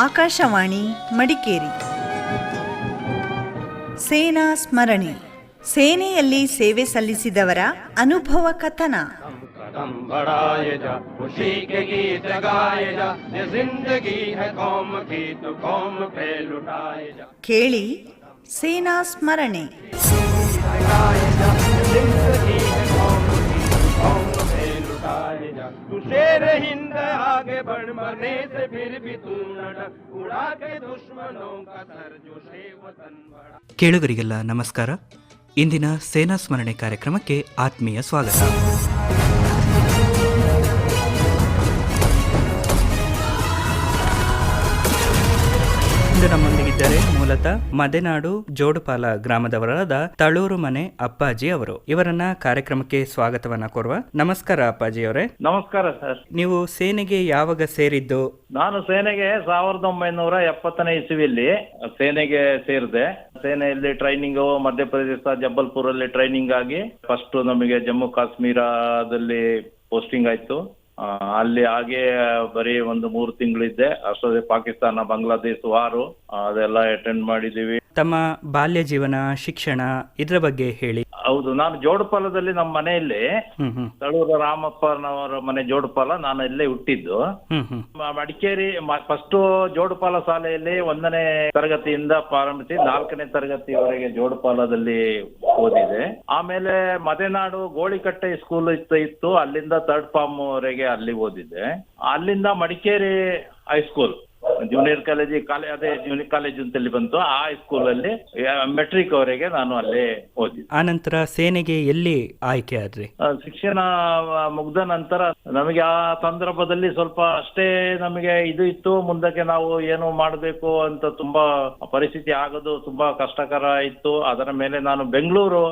ಆಕಾಶವಾಣಿ ಮಡಿಕೇರಿ. ಸೇನಾ ಸ್ಮರಣೆ. ಸೇನೆಯಲ್ಲಿ ಸೇವೆ ಸಲ್ಲಿಸಿದವರ ಅನುಭವ ಕಥನ. ಕೇಳಿ ಸೇನಾ ಸ್ಮರಣೆ. तू शेर हिंद आगे बढ़, मरने से फिर भी तू न डर, उड़ा के दुश्मनों का सर जो से वतन बड़ा. ಕೇಳುಗರಿಗೆಲ್ಲ ನಮಸ್ಕಾರ. ಇಂದಿನ ಸೇನಾ ಸ್ಮರಣೆ ಕಾರ್ಯಕ್ರಮಕ್ಕೆ ಆತ್ಮೀಯ ಸ್ವಾಗತ. ಇಂದು ನಮ್ಮೊಂದಿಗಿದ್ದಾರೆ ಮೂಲತಃ ಮದೆನಾಡು ಜೋಡುಪಾಲ ಗ್ರಾಮದವರಾದ ತಳೂರು ಮನೆ ಅಪ್ಪಾಜಿ ಅವರು. ಇವರನ್ನ ಕಾರ್ಯಕ್ರಮಕ್ಕೆ ಸ್ವಾಗತವನ್ನ ಕೋರುವ. ನಮಸ್ಕಾರ ಅಪ್ಪಾಜಿ ಅವರೇ. ನಮಸ್ಕಾರ ಸರ್. ನೀವು ಸೇನೆಗೆ ಯಾವಾಗ ಸೇರಿದ್ದು? ನಾನು ಸೇನೆಗೆ 1970ನೇ ಇಸವಿಯಲ್ಲಿ ಸೇನೆಗೆ ಸೇರಿದೆ. ಸೇನೆಯಲ್ಲಿ ಟ್ರೈನಿಂಗ್ ಮಧ್ಯಪ್ರದೇಶ ಜಬ್ಬಲ್ಪುರಲ್ಲಿ ಟ್ರೈನಿಂಗ್ ಆಗಿ ಫಸ್ಟ್ ನಮಗೆ ಜಮ್ಮು ಕಾಶ್ಮೀರದಲ್ಲಿ ಪೋಸ್ಟಿಂಗ್ ಆಯ್ತು. ಅಲ್ಲಿ ಹಾಗೆ ಬರೀ ಒಂದು 3 ತಿಂಗಳಿದ್ದೆ. ಅಷ್ಟೊಂದೇ ಪಾಕಿಸ್ತಾನ ಬಾಂಗ್ಲಾದೇಶ ವಾರು ಅದೆಲ್ಲ ಅಟೆಂಡ್ ಮಾಡಿದೀವಿ. ತಮ್ಮ ಬಾಲ್ಯ ಜೀವನ, ಶಿಕ್ಷಣ ಇದ್ರ ಬಗ್ಗೆ ಹೇಳಿ. ಹೌದು, ನಾನು ಜೋಡುಪಾಲದಲ್ಲಿ ನಮ್ಮ ಮನೆಯಲ್ಲಿ ತಳೂರು ರಾಮಪ್ಪನವರ ಮನೆ ಜೋಡುಪಾಲ, ನಾನು ಇಲ್ಲೇ ಹುಟ್ಟಿದ್ದು. ಮಡಿಕೇರಿ ಫಸ್ಟ್ ಜೋಡುಪಾಲ ಶಾಲೆಯಲ್ಲಿ 1ನೇ ತರಗತಿಯಿಂದ ಪ್ರಾರಂಭಿಸಿ 4ನೇ ತರಗತಿವರೆಗೆ ಜೋಡುಪಾಲದಲ್ಲಿ ಓದಿದೆ. ಆಮೇಲೆ ಮದೆನಾಡು ಗೋಳಿಕಟ್ಟೆ ಸ್ಕೂಲ್ ಇತ್ತು, ಅಲ್ಲಿಂದ 3rd ಫಾರ್ಮ್ ವರೆಗೆ ಅಲ್ಲಿ ಓದಿದ್ದೆ. ಅಲ್ಲಿಂದ ಮಡಿಕೇರಿ ಹೈಸ್ಕೂಲ್ ಜೂನಿಯರ್ ಅದೇ ಜೂನಿಯರ್ ಕಾಲೇಜ್ ಅಂತಲ್ಲಿ ಬಂತು. ಆ ಹೈಸ್ಕೂಲ್ ಅಲ್ಲಿ ಮೆಟ್ರಿಕ್ ಅವರೆಗೆ ನಾನು ಅಲ್ಲೇ ಓದಿದ್ದೆ. ಆ ನಂತರ ಸೇನೆಗೆ ಎಲ್ಲಿ ಆಯ್ಕೆ ಆದ್ರಿ? ಶಿಕ್ಷಣ ಮುಗ್ದ ನಂತರ ನಮಗೆ ಆ ಸಂದರ್ಭದಲ್ಲಿ ಸ್ವಲ್ಪ ಅಷ್ಟೇ ನಮಗೆ ಇದು ಇತ್ತು. ಮುಂದಕ್ಕೆ ನಾವು ಏನು ಮಾಡಬೇಕು ಅಂತ ತುಂಬಾ ಪರಿಸ್ಥಿತಿ ಆಗೋದು ತುಂಬಾ ಕಷ್ಟಕರ ಇತ್ತು. ಅದರ ಮೇಲೆ ನಾನು ಬೆಂಗಳೂರು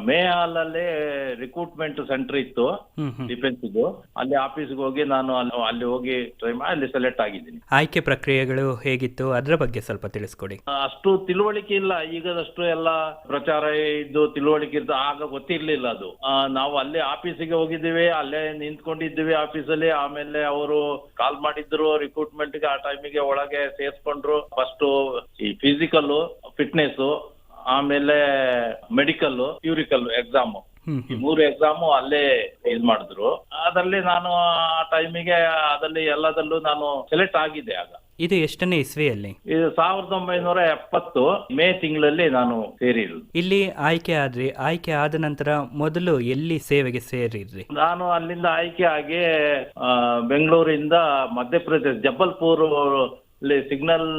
ಮೇ ಹಾಲ್ ಅಲ್ಲಿ ರಿಕ್ರೂಟ್ಮೆಂಟ್ ಸೆಂಟರ್ ಇತ್ತು ಡಿಫೆನ್ಸ್ ಇದು. ಅಲ್ಲಿ ಆಫೀಸ್ಗೆ ಹೋಗಿ ನಾನು ಅಲ್ಲಿ ಹೋಗಿ ಟ್ರೈ ಮಾಡಿ ಅಲ್ಲಿ ಸೆಲೆಕ್ಟ್ ಆಗಿದ್ದೀನಿ. ಆಯ್ಕೆ ಪ್ರಕ್ರಿಯೆಗಳು ಹೇಗಿತ್ತು ಅದರ ಬಗ್ಗೆ ಸ್ವಲ್ಪ ತಿಳಿಸ್ಕೊಡಿ. ಅಷ್ಟು ತಿಳುವಳಿಕೆ ಇಲ್ಲ, ಈಗದಷ್ಟು ಎಲ್ಲ ಪ್ರಚಾರ ಇದ್ದು ತಿಳುವಳಿಕೆ ಇದ್ದು ಆಗ ಗೊತ್ತಿರ್ಲಿಲ್ಲ ಅದು. ನಾವು ಅಲ್ಲಿ ಆಫೀಸಿಗೆ ಹೋಗಿದ್ದೀವಿ, ಅಲ್ಲೇ ನಿಂತ್ಕೊಂಡಿದ್ದೀವಿ ಆಫೀಸಲ್ಲಿ. ಆಮೇಲೆ ಅವರು ಕಾಲ್ ಮಾಡಿದ್ರು ರಿಕ್ರೂಟ್ಮೆಂಟ್ಗೆ. ಆ ಟೈಮಿಗೆ ಒಳಗೆ ಸೇರ್ಸ್ಕೊಂಡ್ರು. ಫಸ್ಟ್ ಈ ಫಿಸಿಕಲ್ ಫಿಟ್ನೆಸ್, ಆಮೇಲೆ ಮೆಡಿಕಲ್, ಥಿಯರಿಕಲ್ ಎಕ್ಸಾಮ್, ಈ 3 ಎಕ್ಸಾಮು ಅಲ್ಲೇ ಇದ್ ಮಾಡಿದ್ರು. ಅದರಲ್ಲಿ ನಾನು ಆ ಟೈಮಿಗೆ ಅದರಲ್ಲಿ ಎಲ್ಲದಲ್ಲೂ ನಾನು ಸೆಲೆಕ್ಟ್ ಆಗಿದ್ದೆ. ಆಗ ಇದು ಎಷ್ಟನೇ ಇಸ್ವಿಯಲ್ಲಿ? ಇದು 1970 ಮೇ ತಿಂಗಳಲ್ಲಿ ನಾನು ಸೇರಿರುವುದು. ಇಲ್ಲಿ ಆಯ್ಕೆ ಆದ್ರಿ. ಆಯ್ಕೆ ಆದ ನಂತರ ಮೊದಲು ಎಲ್ಲಿ ಸೇವೆಗೆ ಸೇರಿದ್ರಿ? ನಾನು ಅಲ್ಲಿಂದ ಆಯ್ಕೆ ಆಗಿ ಬೆಂಗಳೂರಿಂದ Madhya Pradesh Jabalpur signal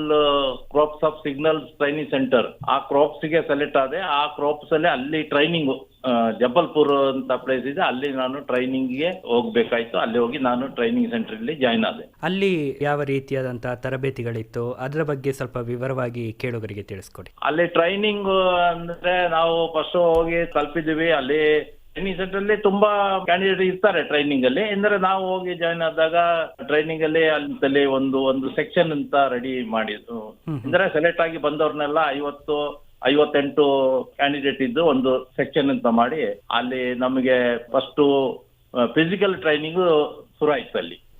corps of signal training centre, ಆ ಕ್ರಾಪ್ಸ್ ಗೆ ಸೆಲೆಕ್ಟ್ ಆದೆ. ಆ ಕ್ರಾಪ್ಸ್ ಅಲ್ಲಿ ಅಲ್ಲಿ ಟ್ರೈನಿಂಗ್ ಜಬ್ಬಲ್ಪುರ್ ಅಂತ ಪ್ಲೇಸ್ ಇದೆ, ಅಲ್ಲಿ ನಾನು ಟ್ರೈನಿಂಗ್ ಗೆ ಹೋಗ್ಬೇಕಾಯ್ತು. ಅಲ್ಲಿ ಹೋಗಿ ನಾನು ಟ್ರೈನಿಂಗ್ ಸೆಂಟರ್ ಅಲ್ಲಿ ಜಾಯ್ನ್ ಆದೆ. ಅಲ್ಲಿ ಯಾವ ರೀತಿಯಾದಂತಹ ತರಬೇತಿಗಳಿತ್ತು ಅದರ ಬಗ್ಗೆ ಸ್ವಲ್ಪ ವಿವರವಾಗಿ ಕೇಳುಗರಿಗೆ ತಿಳಿಸ್ಕೊಡಿ. ಅಲ್ಲಿ ಟ್ರೈನಿಂಗ್ ಅಂದ್ರೆ ನಾವು ಫಸ್ಟ್ ಹೋಗಿ ತಲುಪಿದ್ವಿ. ಅಲ್ಲಿ ಟ್ರೈನಿಂಗ್ ಸೆಂಟರ್ ಅಲ್ಲಿ ತುಂಬಾ ಕ್ಯಾಂಡಿಡೇಟ್ ಇರ್ತಾರೆ ಟ್ರೈನಿಂಗ್ ಅಲ್ಲಿ. ಅಂದ್ರೆ ನಾವು ಹೋಗಿ ಜಾಯ್ನ್ ಆದಾಗ ಟ್ರೈನಿಂಗ್ ಅಲ್ಲಿ ಅಲ್ಲಿ ಒಂದು ಸೆಕ್ಷನ್ ಅಂತ ರೆಡಿ ಮಾಡಿದ್ರು. ಅಂದ್ರೆ ಸೆಲೆಕ್ಟ್ ಆಗಿ ಬಂದವ್ರನ್ನೆಲ್ಲ 58 ಕ್ಯಾಂಡಿಡೇಟ್ ಇದ್ದು ಒಂದು ಸೆಕ್ಷನ್ ಅಂತ ಮಾಡಿ ಅಲ್ಲಿ ನಮಗೆ ಫಸ್ಟ್ ಫಿಸಿಕಲ್ ಟ್ರೈನಿಂಗ್ ಶುರು ಆಯ್ತು.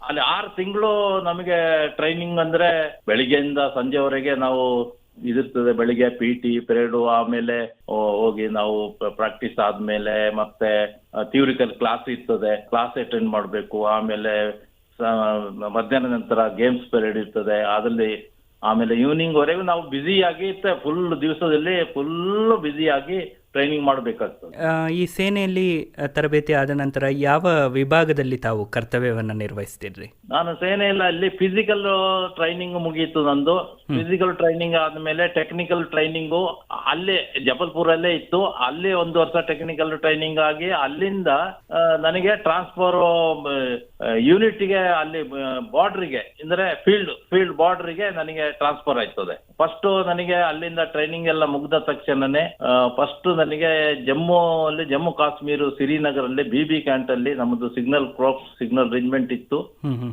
ಅಲ್ಲಿ 6 ತಿಂಗಳು ನಮಗೆ ಟ್ರೈನಿಂಗ್ ಅಂದ್ರೆ ಬೆಳಿಗ್ಗೆಯಿಂದ ಸಂಜೆವರೆಗೆ ನಾವು ಇದಿರ್ತದೆ. ಬೆಳಿಗ್ಗೆ PT ಪೀರಿಯಡ್, ಆಮೇಲೆ ಹೋಗಿ ನಾವು ಪ್ರಾಕ್ಟೀಸ್ ಆದ್ಮೇಲೆ ಮತ್ತೆ ಥಿಯರಿಕಲ್ ಕ್ಲಾಸ್ ಇರ್ತದೆ, ಕ್ಲಾಸ್ ಅಟೆಂಡ್ ಮಾಡಬೇಕು. ಆಮೇಲೆ ಮಧ್ಯಾಹ್ನ ನಂತರ ಗೇಮ್ಸ್ ಪೀರಿಯಡ್ ಇರ್ತದೆ. ಅದ್ರಲ್ಲಿ ಆಮೇಲೆ ಈವ್ನಿಂಗ್ ವರೆಗೂ ನಾವು ಬ್ಯುಸಿಯಾಗಿ ಫುಲ್ ದಿವಸದಲ್ಲಿ ಫುಲ್ ಬ್ಯುಸಿಯಾಗಿ ಟ್ರೈನಿಂಗ್ ಮಾಡಬೇಕಾಗ್ತದೆ. ಈ ಸೇನೆಯಲ್ಲಿ ತರಬೇತಿ ಆದ ನಂತರ ಯಾವ ವಿಭಾಗದಲ್ಲಿ ತಾವು ಕರ್ತವ್ಯವನ್ನ ನಿರ್ವಹಿಸ್ತಿದ್ರಿ? ನಾನು ಸೇನೆಯಲ್ಲಿ ಅಲ್ಲಿ ಫಿಸಿಕಲ್ ಟ್ರೈನಿಂಗ್ ಮುಗೀತು ನಂದು. ಫಿಸಿಕಲ್ ಟ್ರೈನಿಂಗ್ ಆದ್ಮೇಲೆ ಟೆಕ್ನಿಕಲ್ ಟ್ರೈನಿಂಗು ಅಲ್ಲೇ ಜಬಲ್ಪುರಲ್ಲೇ ಇತ್ತು. ಅಲ್ಲಿ 1 ವರ್ಷ ಟೆಕ್ನಿಕಲ್ ಟ್ರೈನಿಂಗ್ ಆಗಿ ಅಲ್ಲಿಂದ ನನಗೆ ಟ್ರಾನ್ಸ್ಫರ್ ಯೂನಿಟ್ಗೆ, ಅಲ್ಲಿ ಬಾರ್ಡರ್ಗೆ ಅಂದ್ರೆ ಫೀಲ್ಡ್ ಬಾರ್ಡರ್ಗೆ ನನಗೆ ಟ್ರಾನ್ಸ್ಫರ್ ಆಯ್ತದೆ. ಫಸ್ಟ್ ನನಗೆ ಅಲ್ಲಿಂದ ಟ್ರೈನಿಂಗ್ ಎಲ್ಲ ಮುಗ್ದ ತಕ್ಷಣನೇ ಫಸ್ಟ್ ನನಗೆ ಜಮ್ಮು ಕಾಶ್ಮೀರ ಶ್ರೀನಗರಲ್ಲಿ BB ಕ್ಯಾಂಟ್ ಅಲ್ಲಿ ನಮ್ಮದು ಸಿಗ್ನಲ್ ಕ್ರಾಪ್ಸ್ ಸಿಗ್ನಲ್ ರೆಜಿಮೆಂಟ್ ಇತ್ತು.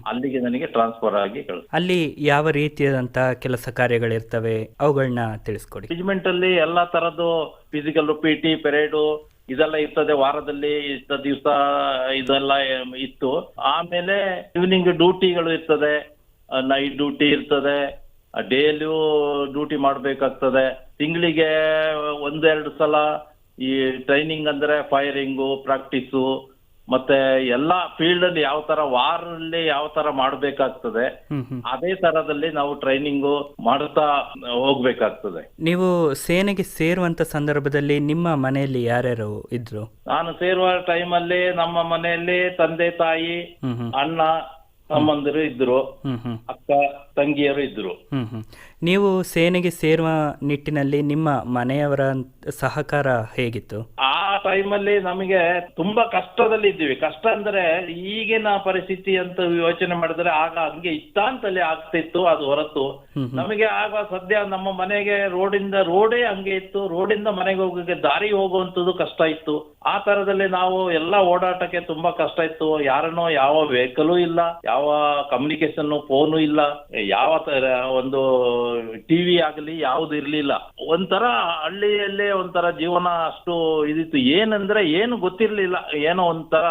ಅಲ್ಲಿಗೆ ನನಗೆ ಟ್ರಾನ್ಸ್ಫರ್ ಆಗಿ ಅಲ್ಲಿ ಯಾವ ರೀತಿಯಾದಂತ ಕೆಲಸ ಕಾರ್ಯಗಳಿರ್ತವೆ ಅವುಗಳನ್ನ ತಿಳಿಸ್ಕೊಡಿ. ರೆಜಿಮೆಂಟ್ ಅಲ್ಲಿ ಎಲ್ಲಾ ತರದ್ದು ಫಿಸಿಕಲ್, PT ಪೆರೇಡು ಇದೆಲ್ಲ ಇರ್ತದೆ. ವಾರದಲ್ಲಿ ಇಷ್ಟ ದಿವಸ ಇದೆಲ್ಲ ಇತ್ತು. ಆಮೇಲೆ ಈವ್ನಿಂಗ್ ಡ್ಯೂಟಿಗಳು ಇರ್ತದೆ. ನೈಟ್ ಡ್ಯೂಟಿ ಇರ್ತದೆ, ಡೇಲಿಯೂ ಡ್ಯೂಟಿ ಮಾಡಬೇಕಾಗ್ತದೆ. ತಿಂಗಳಿಗೆ 1-2 ಸಲ ಈ ಟ್ರೈನಿಂಗ್ ಅಂದ್ರೆ ಫೈರಿಂಗು, ಪ್ರಾಕ್ಟೀಸು, ಮತ್ತೆ ಎಲ್ಲಾ ಫೀಲ್ಡ್ ಅಲ್ಲಿ ಯಾವ ತರ ವಾರಲ್ಲಿ ಯಾವ ತರ ಮಾಡ್ಬೇಕಾಗ್ತದೆ ಅದೇ ತರದಲ್ಲಿ ನಾವು ಟ್ರೈನಿಂಗು ಮಾಡ್ತಾ ಹೋಗ್ಬೇಕಾಗ್ತದೆ. ನೀವು ಸೇನೆಗೆ ಸೇರುವಂತ ಸಂದರ್ಭದಲ್ಲಿ ನಿಮ್ಮ ಮನೆಯಲ್ಲಿ ಯಾರ್ಯಾರು ಇದ್ರು? ನಾನು ಸೇರುವ ಟೈಮಲ್ಲಿ ನಮ್ಮ ಮನೆಯಲ್ಲಿ ತಂದೆ, ತಾಯಿ, ಅಣ್ಣ, ತಮ್ಮಂದಿರು ಇದ್ರು, ಅಕ್ಕ ತಂಗಿಯರು ಇದ್ರು. ನೀವು ಸೇನೆಗೆ ಸೇರುವ ನಿಟ್ಟಿನಲ್ಲಿ ನಿಮ್ಮ ಮನೆಯವರ ಸಹಕಾರ ಹೇಗಿತ್ತು? ಆ ಟೈಮಲ್ಲಿ ನಮಗೆ ತುಂಬಾ ಕಷ್ಟದಲ್ಲಿ ಇದ್ದೀವಿ. ಕಷ್ಟ ಅಂದ್ರೆ ಈಗಿನ ಪರಿಸ್ಥಿತಿ ಅಂತ ಯೋಚನೆ ಮಾಡಿದ್ರೆ ಆಗ ಹಂಗೆ ಇತ್ತಾಂತಲ್ಲಿ ಆಗ್ತಿತ್ತು, ಅದು ಹೊರತು ನಮಗೆ ಆಗ ಸದ್ಯ ನಮ್ಮ ಮನೆಗೆ ರೋಡೇ ಹಂಗೆ ಇತ್ತು. ರೋಡಿಂದ ಮನೆಗೆ ಹೋಗೋಕೆ ದಾರಿ ಹೋಗುವಂತದ್ದು ಕಷ್ಟ ಇತ್ತು. ಆ ತರದಲ್ಲಿ ನಾವು ಎಲ್ಲ ಓಡಾಟಕ್ಕೆ ತುಂಬಾ ಕಷ್ಟ ಇತ್ತು. ಯಾರನ್ನೋ ಯಾವ ವೆಹಿಕಲ್ ಇಲ್ಲ, ಯಾವ ಕಮ್ಯುನಿಕೇಶನ್ ಫೋನು ಇಲ್ಲ, ಯಾವ ತರ ಒಂದು ಟಿವಿ ಆಗಲಿ ಯಾವ್ದು ಇರ್ಲಿಲ್ಲ. ಒಂಥರ ಹಳ್ಳಿಯಲ್ಲೇ ಒಂಥರ ಜೀವನ ಅಷ್ಟು ಇದಿತ್ತು. ಏನಂದ್ರೆ ಏನು ಗೊತ್ತಿರ್ಲಿಲ್ಲ, ಏನೋ ಒಂಥರ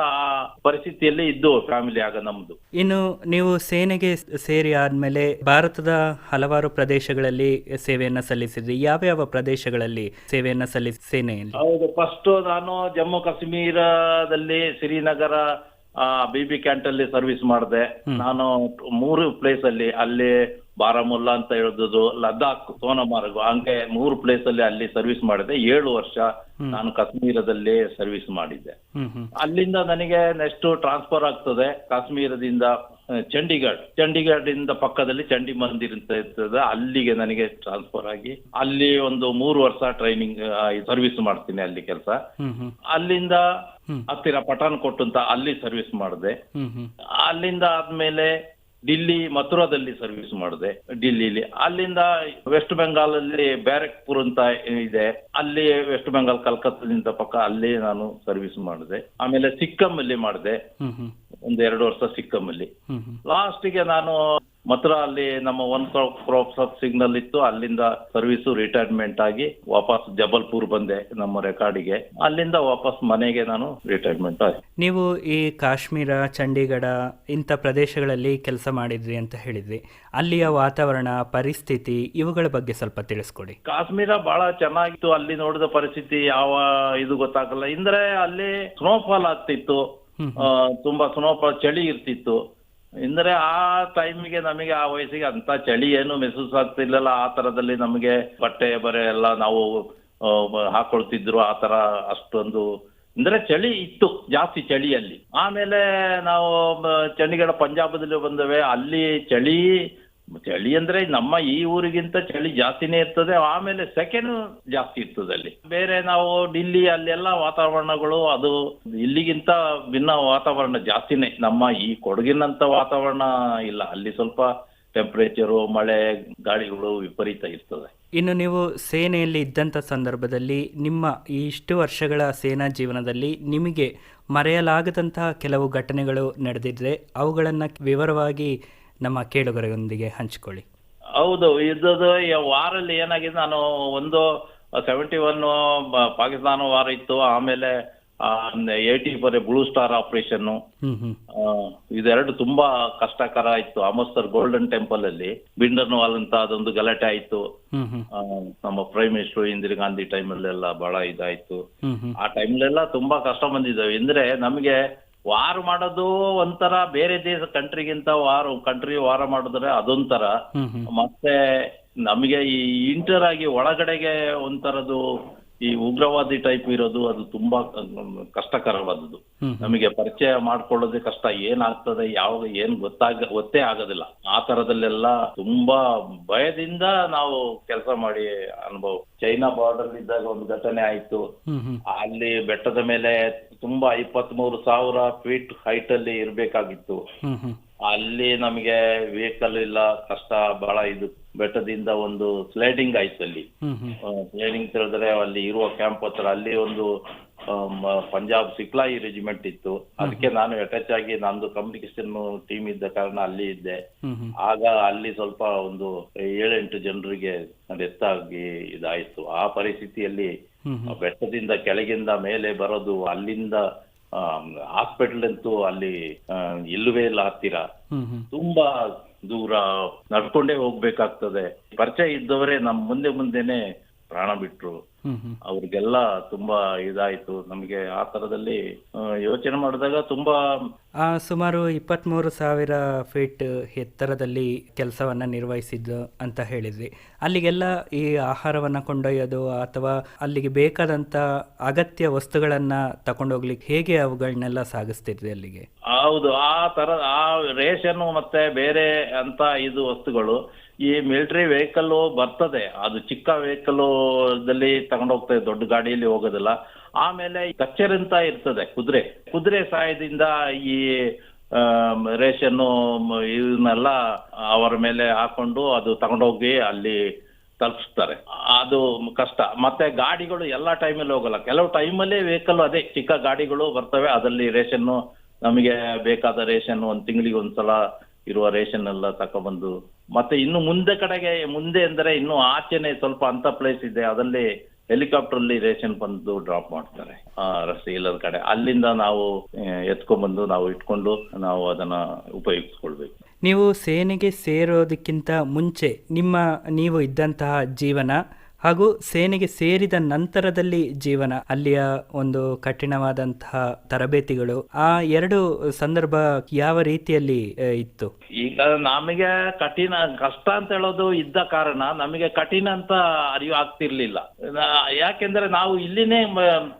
ಪರಿಸ್ಥಿತಿಯಲ್ಲಿ ಇದ್ದು ಫ್ಯಾಮಿಲಿ ಆಗ ನಮ್ದು. ಇನ್ನು ನೀವು ಸೇನೆಗೆ ಸೇರಿ ಆದ್ಮೇಲೆ ಭಾರತದ ಹಲವಾರು ಪ್ರದೇಶಗಳಲ್ಲಿ ಸೇವೆಯನ್ನ ಸಲ್ಲಿಸಿದ್ರಿ. ಯಾವ ಪ್ರದೇಶಗಳಲ್ಲಿ ಸೇವೆಯನ್ನ ಸಲ್ಲಿಸಿ ಸೇನೆಯಲ್ಲಿ? ಹೌದು, ಫಸ್ಟ್ ನಾನು ಜಮ್ಮು ಕಾಶ್ಮೀರದಲ್ಲಿ ಶ್ರೀನಗರ BB ಕ್ಯಾಂಟ್ ಅಲ್ಲಿ ಸರ್ವಿಸ್ ಮಾಡಿದೆ. ನಾನು 3 ಪ್ಲೇಸ್ ಅಲ್ಲಿ ಬಾರಾಮುಲ್ಲಾ ಅಂತ ಹೇಳುದು, ಲದ್ದಾಖ್, ಸೋನಮಾರ್ಗ್, ಹಂಗೆ 3 ಪ್ಲೇಸ್ ಅಲ್ಲಿ ಸರ್ವಿಸ್ ಮಾಡಿದೆ. 7 ವರ್ಷ ನಾನು ಕಾಶ್ಮೀರದಲ್ಲಿ ಸರ್ವಿಸ್ ಮಾಡಿದ್ದೆ. ಅಲ್ಲಿಂದ ನನಗೆ ನೆಕ್ಸ್ಟ್ ಟ್ರಾನ್ಸ್ಫರ್ ಆಗ್ತದೆ ಕಾಶ್ಮೀರದಿಂದ ಚಂಡೀಗಢ ಇಂದ ಪಕ್ಕದಲ್ಲಿ ಚಂಡಿ ಮಂದಿರ್ ಅಂತ ಇರ್ತದೆ, ಅಲ್ಲಿಗೆ ನನಗೆ ಟ್ರಾನ್ಸ್ಫರ್ ಆಗಿ ಅಲ್ಲಿ ಒಂದು 3 ವರ್ಷ ಟ್ರೈನಿಂಗ್ ಸರ್ವಿಸ್ ಮಾಡ್ತೀನಿ ಅಲ್ಲಿ ಕೆಲಸ. ಅಲ್ಲಿಂದ ಹತ್ತಿರ ಪಠಾನ್ಕೋಟ್ ಅಂತ ಅಲ್ಲಿ ಸರ್ವಿಸ್ ಮಾಡಿದೆ. ಅಲ್ಲಿಂದ ಆದ್ಮೇಲೆ ಡಿಲ್ಲಿ, ಮಥುರಾದಲ್ಲಿ ಸರ್ವಿಸ್ ಮಾಡಿದೆ ಡಿಲ್ಲಿಲಿ. ಅಲ್ಲಿಂದ ವೆಸ್ಟ್ ಬೆಂಗಾಲ್ ಅಲ್ಲಿ ಬ್ಯಾರಕ್ಪುರ್ ಅಂತ ಇದೆ, ಅಲ್ಲಿ ವೆಸ್ಟ್ ಬೆಂಗಾಲ್ ಕಲ್ಕತ್ತಾದಿಂದ ಪಕ್ಕ ಅಲ್ಲಿ ನಾನು ಸರ್ವಿಸ್ ಮಾಡಿದೆ. ಆಮೇಲೆ ಸಿಕ್ಕಂ ಅಲ್ಲಿ ಮಾಡಿದೆ, 1-2 ವರ್ಷ ಸಿಕ್ಕಂ ಅಲ್ಲಿ. ಲಾಸ್ಟಿಗೆ ನಾನು ಮಥುರಾ ಅಲ್ಲಿ ನಮ್ಮ 1 ಕ್ರಾಪ್ ಸಿಗ್ನಲ್ ಇತ್ತು, ಅಲ್ಲಿಂದ ಸರ್ವಿಸು ರಿಟೈರ್ಮೆಂಟ್ ಆಗಿ ವಾಪಸ್ ಜಬಲ್ಪುರ್ ಬಂದೆ ನಮ್ಮ ರೆಕಾರ್ಡಿಗೆ. ಅಲ್ಲಿಂದ ವಾಪಸ್ ಮನೆಗೆ ನಾನು ರಿಟೈರ್ಮೆಂಟ್ ಆಗಿ. ನೀವು ಈ ಕಾಶ್ಮೀರ, ಚಂಡೀಗಢ ಇಂಥ ಪ್ರದೇಶಗಳಲ್ಲಿ ಕೆಲಸ ಮಾಡಿದ್ರಿ ಅಂತ ಹೇಳಿದ್ರಿ. ಅಲ್ಲಿಯ ವಾತಾವರಣ, ಪರಿಸ್ಥಿತಿ ಇವುಗಳ ಬಗ್ಗೆ ಸ್ವಲ್ಪ ತಿಳಿಸ್ಕೊಡಿ. ಕಾಶ್ಮೀರ ಬಹಳ ಚೆನ್ನಾಗಿತ್ತು. ಅಲ್ಲಿ ನೋಡಿದ ಪರಿಸ್ಥಿತಿ ಯಾವ ಇದು ಗೊತ್ತಾಗಲ್ಲ. ಅಂದ್ರೆ ಅಲ್ಲಿ ಸ್ನೋಫಾಲ್ ಆಗ್ತಿತ್ತು, ತುಂಬಾ ಸ್ನೋಫಾಲ್, ಚಳಿ ಇರ್ತಿತ್ತು. ಅಂದ್ರೆ ಆ ಟೈಮಿಗೆ ನಮಗೆ ಆ ವಯಸ್ಸಿಗೆ ಅಂತ ಚಳಿ ಏನು ಮೆಸೂಸ್ ಆಗ್ತಿರ್ಲಿಲ್ಲ. ಆ ತರದಲ್ಲಿ ನಮಗೆ ಬಟ್ಟೆ ಬರೆ ಎಲ್ಲ ನಾವು ಹಾಕೊಳ್ತಿದ್ರು. ಆ ತರ ಅಷ್ಟೊಂದು ಅಂದ್ರೆ ಚಳಿ ಇತ್ತು, ಜಾಸ್ತಿ ಚಳಿಯಲ್ಲಿ. ಆಮೇಲೆ ನಾವು ಚಂಡೀಗಢ ಪಂಜಾಬದಲ್ಲಿ ಬಂದವೆ. ಅಲ್ಲಿ ಚಳಿ ಅಂದ್ರೆ ನಮ್ಮ ಈ ಊರಿಗಿಂತ ಚಳಿ ಜಾಸ್ತಿನೇ ಇರ್ತದೆ. ಆಮೇಲೆ ಸೆಕೆಂಡ್ ಜಾಸ್ತಿ ಇರ್ತದೆ ಅಲ್ಲಿ. ಬೇರೆ ನಾವು ಡಿಲ್ಲಿ ಅಲ್ಲೆಲ್ಲ ವಾತಾವರಣಗಳು ಅದು ಇಲ್ಲಿಗಿಂತ ಭಿನ್ನ ವಾತಾವರಣ ಜಾಸ್ತಿನೇ. ನಮ್ಮ ಈ ಕೊಡಗಿನಂತ ವಾತಾವರಣ ಇಲ್ಲ. ಅಲ್ಲಿ ಸ್ವಲ್ಪ ಟೆಂಪರೇಚರು, ಮಳೆ, ಗಾಳಿಗಳು ವಿಪರೀತ ಇರ್ತದೆ. ಇನ್ನು ನೀವು ಸೇನೆಯಲ್ಲಿ ಇದ್ದಂಥ ಸಂದರ್ಭದಲ್ಲಿ ನಿಮ್ಮ ಇಷ್ಟು ವರ್ಷಗಳ ಸೇನಾ ಜೀವನದಲ್ಲಿ ನಿಮಗೆ ಮರೆಯಲಾಗದಂತಹ ಕೆಲವು ಘಟನೆಗಳು ನಡೆದಿದ್ರೆ ಅವುಗಳನ್ನು ವಿವರವಾಗಿ ನಮ್ಮ ಕೇಳುಗರೊಂದಿಗೆ ಹಂಚಿಕೊಳ್ಳಿ. ಹೌದು, ಇದ್ದದ್ದು ವಾರಲ್ಲಿ ಏನಾಗಿದೆ, ನಾನು 71 ಪಾಕಿಸ್ತಾನ ವಾರ ಇತ್ತು. ಆಮೇಲೆ 80 ಬ್ಲೂ ಸ್ಟಾರ್ ಆಪರೇಷನ್, ಇದೆರಡು ತುಂಬಾ ಕಷ್ಟಕರ ಇತ್ತು. ಅಮೃತ್ಸರ್ ಗೋಲ್ಡನ್ ಟೆಂಪಲ್ ಅಲ್ಲಿ ಬಿಂಡರ್ವಾಲ್ ಅಂತ ಅದೊಂದು ಗಲಾಟೆ ಆಯ್ತು. ನಮ್ಮ ಪ್ರೈಮ್ ಮಿನಿಸ್ಟರ್ ಇಂದಿರಾ ಗಾಂಧಿ ಟೈಮಲ್ಲೆಲ್ಲ ಬಹಳ ಇದಾಯ್ತು. ಆ ಟೈಮ್ಲೆಲ್ಲ ತುಂಬಾ ಕಷ್ಟ ಬಂದಿದ್ದಾವೆ. ಅಂದ್ರೆ ನಮಗೆ ವಾರ ಮಾಡೋದು ಒಂಥರ, ಬೇರೆ ದೇಶ ಕಂಟ್ರಿಗಿಂತ ವಾರ ಮಾಡಿದ್ರೆ ಅದೊಂಥರ. ಮತ್ತೆ ನಮಗೆ ಈ ಇಂಟರ್ ಆಗಿ ಒಳಗಡೆಗೆ ಒಂಥರದ್ದು ಈ ಉಗ್ರವಾದಿ ಟೈಪ್ ಇರೋದು, ಅದು ತುಂಬಾ ಕಷ್ಟಕರವಾದದ್ದು. ನಮಗೆ ಪರಿಚಯ ಮಾಡ್ಕೊಳ್ಳೋದೇ ಕಷ್ಟ. ಏನಾಗ್ತದೆ, ಏನ್ ಗೊತ್ತೇ ಆಗೋದಿಲ್ಲ. ಆ ತರದಲ್ಲೆಲ್ಲ ತುಂಬಾ ಭಯದಿಂದ ನಾವು ಕೆಲಸ ಮಾಡಿ ಅನುಭವ. ಚೈನಾ ಬಾರ್ಡರ್ ಇದ್ದಾಗ ಒಂದು ಘಟನೆ ಆಯ್ತು. ಅಲ್ಲಿ ಬೆಟ್ಟದ ಮೇಲೆ ತುಂಬಾ 23,000 ಫೀಟ್ ಹೈಟ್ ಅಲ್ಲಿ ಇರ್ಬೇಕಾಗಿತ್ತು. ಅಲ್ಲಿ ನಮಗೆ ವೆಹಿಕಲ್ ಇಲ್ಲ, ಕಷ್ಟ ಬಹಳ. ಇದು ಬೆಟ್ಟದಿಂದ ಒಂದು ಸ್ಲೈಡಿಂಗ್ ಆಯ್ತು. ಅಲ್ಲಿ ಸ್ಲೈಡಿಂಗ್ ತಿಳಿದ್ರೆ ಅಲ್ಲಿ ಇರುವ ಕ್ಯಾಂಪ್ ಹತ್ರ ಅಲ್ಲಿ ಒಂದು ಪಂಜಾಬ್ ಸಿಕ್ಲಾಯಿ ರೆಜಿಮೆಂಟ್ ಇತ್ತು. ಅದಕ್ಕೆ ನಾನು ಅಟ್ಯಾಚ್ ಆಗಿ ನಂದು ಕಮ್ಯುನಿಕೇಶನ್ ಟೀಮ್ ಇದ್ದ ಕಾರಣ ಅಲ್ಲಿ ಇದ್ದೆ. ಆಗ ಅಲ್ಲಿ ಸ್ವಲ್ಪ ಒಂದು 7-8 ಜನರಿಗೆ ಡೆತ್ ಆಗಿ ಇದಾಯ್ತು. ಆ ಪರಿಸ್ಥಿತಿಯಲ್ಲಿ ಬೆಟ್ಟದಿಂದ ಕೆಳಗಿಂದ ಮೇಲೆ ಬರೋದು, ಅಲ್ಲಿಂದ ಹಾಸ್ಪಿಟಲ್ ಅಂತೂ ಅಲ್ಲಿ ಇಲ್ಲವೇ ಇಲ್ಲ ಹತ್ತಿರ. ತುಂಬಾ ದೂರ ನಡ್ಕೊಂಡೇ ಹೋಗ್ಬೇಕಾಗ್ತದೆ. ಪರಿಚಯ ಇದ್ದವರೇ ನಮ್ಮ ಮುಂದೆನೆ ಪ್ರಾಣ ಬಿಟ್ರು. ಅವ್ರಿಗೆಲ್ಲ ತುಂಬಾ ಇದಾಯ್ತು. ನಮಗೆ ಆ ತರದಲ್ಲಿ ಯೋಚನೆ ಮಾಡಿದಾಗ ತುಂಬಾ ಸುಮಾರು 23,000 ಫೀಟ್ ಎತ್ತರದಲ್ಲಿ ಕೆಲಸವನ್ನ ನಿರ್ವಹಿಸಿದ್ದು ಅಂತ ಹೇಳಿದ್ರಿ. ಅಲ್ಲಿಗೆಲ್ಲ ಈ ಆಹಾರವನ್ನ ಕೊಂಡೊಯ್ಯೋದು ಅಥವಾ ಅಲ್ಲಿಗೆ ಬೇಕಾದಂತ ಅಗತ್ಯ ವಸ್ತುಗಳನ್ನ ತಕೊಂಡೋಗ್ಲಿಕ್ಕೆ ಹೇಗೆ ಅವುಗಳನ್ನೆಲ್ಲ ಸಾಗಿಸ್ತಿದ್ರಿ ಅಲ್ಲಿಗೆ? ಹೌದು, ಆ ತರ ಆ ರೇಷನ್ ಮತ್ತೆ ಬೇರೆ ಅಂತ ಇದು ವಸ್ತುಗಳು ಈ ಮಿಲಿಟರಿ ವೆಹಿಕಲ್ ಬರ್ತದೆ. ಅದು ಚಿಕ್ಕ ವೆಹಿಕಲ್ ದಲ್ಲಿ ತಗೊಂಡೋಗ್ತದೆ, ದೊಡ್ಡ ಗಾಡಿಯಲ್ಲಿ ಹೋಗೋದಿಲ್ಲ. ಆಮೇಲೆ ಕಚ್ಚೇರಿ ಅಂತ ಇರ್ತದೆ, ಕುದುರೆ ಸಹಾಯದಿಂದ ಈ ರೇಷನ್ನು ಇವನ್ನೆಲ್ಲ ಅವರ ಮೇಲೆ ಹಾಕೊಂಡು ಅದು ತಗೊಂಡೋಗಿ ಅಲ್ಲಿ ತಲುಪಿಸ್ತಾರೆ. ಅದು ಕಷ್ಟ. ಮತ್ತೆ ಗಾಡಿಗಳು ಎಲ್ಲ ಟೈಮಲ್ಲಿ ಹೋಗಲ್ಲ, ಕೆಲವು ಟೈಮಲ್ಲಿ ವೆಹಿಕಲ್ ಅದೇ ಚಿಕ್ಕ ಗಾಡಿಗಳು ಬರ್ತವೆ, ಅದರಲ್ಲಿ ರೇಷನ್ನು ನಮಗೆ ಬೇಕಾದ ರೇಷನ್ ಒಂದು ತಿಂಗಳಿಗೆ ಒಂದ್ಸಲ ಇರುವ ರೇಷನ್ ಎಲ್ಲ ತಗೊಬಂದು, ಮತ್ತೆ ಇನ್ನು ಮುಂದೆ ಅಂದರೆ ಇನ್ನು ಆಚೆನೆ ಸ್ವಲ್ಪ ಅಂತ ಪ್ಲೇಸ್ ಇದೆ, ಅದಲ್ಲಿ ಹೆಲಿಕಾಪ್ಟರ್ ಅಲ್ಲಿ ರೇಷನ್ ಬಂದು ಡ್ರಾಪ್ ಮಾಡ್ತಾರೆ ರಸ್ತೆ ಇಲ್ಲದ ಕಡೆ. ಅಲ್ಲಿಂದ ನಾವು ಎತ್ಕೊಂಡ್ಬಂದು ನಾವು ಇಟ್ಕೊಂಡು ನಾವು ಅದನ್ನ ಉಪಯೋಗಿಸ್ಕೊಳ್ಬೇಕು. ನೀವು ಸೇನೆಗೆ ಸೇರೋದಕ್ಕಿಂತ ಮುಂಚೆ ನೀವು ಇದ್ದಂತಹ ಜೀವನ ಹಾಗೂ ಸೇನೆಗೆ ಸೇರಿದ ನಂತರದಲ್ಲಿ ಜೀವನ, ಅಲ್ಲಿಯ ಒಂದು ಕಠಿಣವಾದಂತಹ ತರಬೇತಿಗಳು, ಆ ಎರಡು ಸಂದರ್ಭ ಯಾವ ರೀತಿಯಲ್ಲಿ ಇತ್ತು? ಈಗ ನಮಗೆ ಕಷ್ಟ ಅಂತ ಹೇಳೋದು ಇದ್ದ ಕಾರಣ ನಮಗೆ ಕಠಿಣ ಅಂತ ಅರಿವು ಆಗ್ತಿರ್ಲಿಲ್ಲ. ಯಾಕೆಂದ್ರೆ ನಾವು ಇಲ್ಲಿನೇ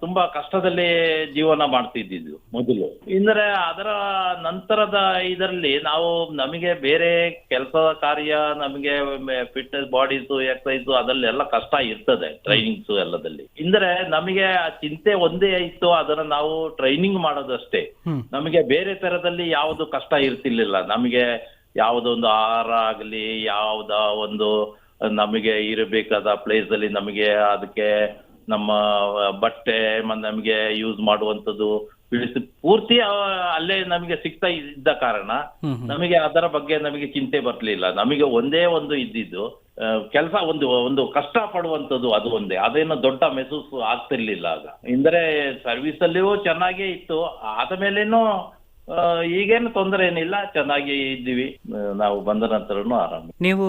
ತುಂಬಾ ಕಷ್ಟದಲ್ಲಿ ಜೀವನ ಮಾಡ್ತಿದ್ದಿದ್ದು ಮೊದಲು. ಅಂದ್ರೆ ಅದರ ನಂತರದ ಇದರಲ್ಲಿ ನಮಗೆ ಬೇರೆ ಕೆಲಸದ ಕಾರ್ಯ, ನಮಗೆ ಫಿಟ್ನೆಸ್ ಬಾಡೀಸು ಎಕ್ಸಸೈಸು ಅದಲ್ಲೆಲ್ಲ ಕಷ್ಟ ಇರ್ತದೆ, ಟ್ರೈನಿಂಗ್ಸ್ ಎಲ್ಲದಲ್ಲಿ. ಅಂದ್ರೆ ನಮಗೆ ಆ ಚಿಂತೆ ಒಂದೇ ಇತ್ತು, ಅದನ್ನ ನಾವು ಟ್ರೈನಿಂಗ್ ಮಾಡೋದಷ್ಟೇ. ನಮಗೆ ಬೇರೆ ತರದಲ್ಲಿ ಯಾವುದು ಕಷ್ಟ ಇರ್ತಿರ್ಲಿಲ್ಲ. ನಮಗೆ ಯಾವುದೊಂದು ಆಹಾರ ಆಗಲಿ, ಯಾವುದ ಒಂದು ನಮಗೆ ಇರಬೇಕಾದ ಪ್ಲೇಸ್ ಅಲ್ಲಿ ನಮಗೆ ಅದಕ್ಕೆ ನಮ್ಮ ಬಟ್ಟೆ ನಮಗೆ ಯೂಸ್ ಮಾಡುವಂಥದ್ದು ಪೂರ್ತಿ ಅಲ್ಲೇ ನಮಗೆ ಸಿಗ್ತಾ ಇದ್ದ ಕಾರಣ ನಮಗೆ ಅದರ ಬಗ್ಗೆ ನಮಗೆ ಚಿಂತೆ ಬರ್ಲಿಲ್ಲ. ನಮಗೆ ಒಂದೇ ಒಂದು ಇದ್ದಿದ್ದು ಕೆಲಸ, ಒಂದು ಕಷ್ಟ ಪಡುವಂಥದ್ದು, ಅದು ಒಂದೇ. ಅದೇನು ದೊಡ್ಡ ಮೆಸೂಸ್ ಆಗ್ತಿರ್ಲಿಲ್ಲ ಆಗ. ಅಂದ್ರೆ ಸರ್ವಿಸ್ ಅಲ್ಲಿಯೂ ಚೆನ್ನಾಗೇ ಇತ್ತು, ಆದ ಮೇಲೇನು ಈಗೇನು ತೊಂದರೆ ಏನಿಲ್ಲ, ಚೆನ್ನಾಗಿ ಇದ್ದೀವಿ ನಾವು. ಬಂದ ನಂತರನು ಆರಾಮ. ನೀವು